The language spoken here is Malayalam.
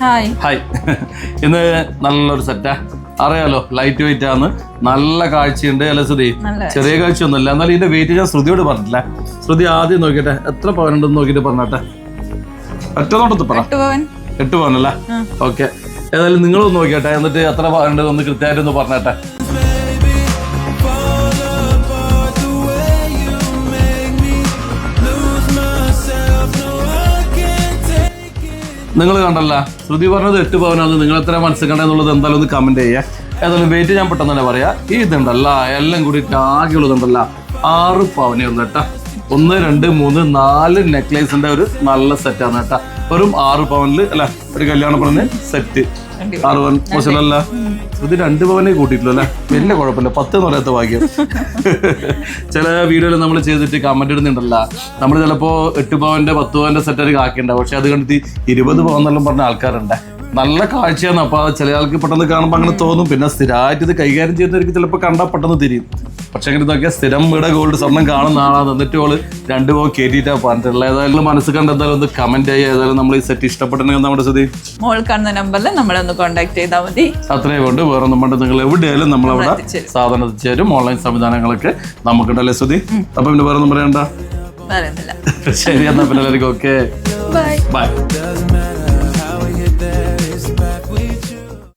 ഹായ്. ഇന്ന് നല്ലൊരു സെറ്റാ, അറിയാലോ, ലൈറ്റ് വെയിറ്റ് ആണ്, നല്ല കാഴ്ചയുണ്ട്. അല്ല ശ്രുതി, ചെറിയ കാഴ്ചയൊന്നുമില്ല. എന്നാലും ഇതിന്റെ വെയിറ്റ് ഞാൻ ശ്രുതിയോട് പറഞ്ഞില്ല. ശ്രുതി ആദ്യം നോക്കിട്ടെ, എത്ര പവനുണ്ടെന്ന് നോക്കിട്ട് പറഞ്ഞാട്ടെ. ഒറ്റ നോട്ടത്ത് പറ. 8 പവനല്ല? ഓക്കെ. ഏതായാലും നിങ്ങളൊന്ന് നോക്കിയാട്ടെ, എന്നിട്ട് എത്ര പവനുണ്ട് ഒന്ന് കൃത്യമായിട്ടൊന്ന് പറഞ്ഞാട്ടെ. നിങ്ങൾ കണ്ടല്ല, ശ്രുതി പറഞ്ഞത് 8 പവനാണ്. നിങ്ങൾ എത്ര മനസ്സിൽ കണ്ടെന്നുള്ളത് എന്തായാലും ഒന്ന് കമന്റ് ചെയ്യുക. ഏതായാലും വെയിറ്റ് ഞാൻ പെട്ടെന്ന് തന്നെ പറയാം. ഈ ഇതുണ്ടല്ല, എല്ലാം കൂടി ആകെയുള്ളതുണ്ടല്ല 6 പവനേ ഉള്ളു കേട്ടാ. 1, 2, 3, 4 നെക്ലേസിന്റെ ഒരു നല്ല സെറ്റാണ് കേട്ടാ. വെറും 6 പവനില് അല്ല, ഒരു കല്യാണ പറഞ്ഞ സെറ്റ് 6 പവൻ മോശമല്ല. ശ്രുതി 2 പവനെ കൂട്ടിയിട്ടില്ല അല്ലെ? വലിയ കുഴപ്പമില്ല, 10 എന്ന് പറയാത്ത ഭാഗ്യം. ചില വീഡിയോയിൽ നമ്മൾ ചെയ്തിട്ട് കമന്റ് ഇടുന്നുണ്ടല്ല, നമ്മൾ ചിലപ്പോ 8 പവന്റെ 10 പവന്റെ സെറ്റ് ആക്കിണ്ടാവും. പക്ഷെ അത് കണ്ടിട്ട് 20 പവൻ എന്നെല്ലാം പറഞ്ഞ ആൾക്കാരുണ്ട്. നല്ല കാഴ്ചയാണ്. അപ്പൊ ചില ആൾക്ക് പെട്ടെന്ന് കാണുമ്പോൾ അങ്ങനെ തോന്നും. പിന്നെ സ്ഥിരമായിട്ട് ഇത് കൈകാര്യം ചെയ്യുന്നവർക്ക് ചിലപ്പോൾ കണ്ടാൽ പെട്ടെന്ന് തിരിയും. പക്ഷെ അങ്ങനെ നോക്കിയാൽ സ്ഥിരം ഇവിടെ ഗോൾഡ് സ്വർണ്ണം കാണുന്ന ആളാണ്. എന്നിട്ട് ഓള് 2 പവൻ കയറ്റിയിട്ടാണ് പറഞ്ഞിട്ടുള്ളത്. ഏതായാലും മനസ്സ് കണ്ട് എന്തായാലും ഒന്ന് കമന്റ് ചെയ്യുക. ഏതായാലും നമ്മൾ ഈ സെറ്റ് ഇഷ്ടപ്പെട്ടിട്ടുണ്ടെങ്കിൽ നമ്മുടെ സ്ഥിതി മോൾ കാണുന്ന നമ്പറിൽ നമ്മളൊന്ന് കോൺടാക്ട് ചെയ്താൽ മതി. അത്രയും കൊണ്ട് വേറെ നമ്മുടെ നിങ്ങൾ എവിടെയായാലും നമ്മളവിടെ സാധനം എത്തിച്ചേരും. ഓൺലൈൻ സംവിധാനങ്ങളൊക്കെ നമുക്കുണ്ടല്ലേ സ്ഥിതി. അപ്പൊ പിന്നെ വേറെ ഒന്നും പറയണ്ട. ശരി, എന്നാ പിന്നെ എല്ലാവർക്കും ഓക്കെ, ബൈ.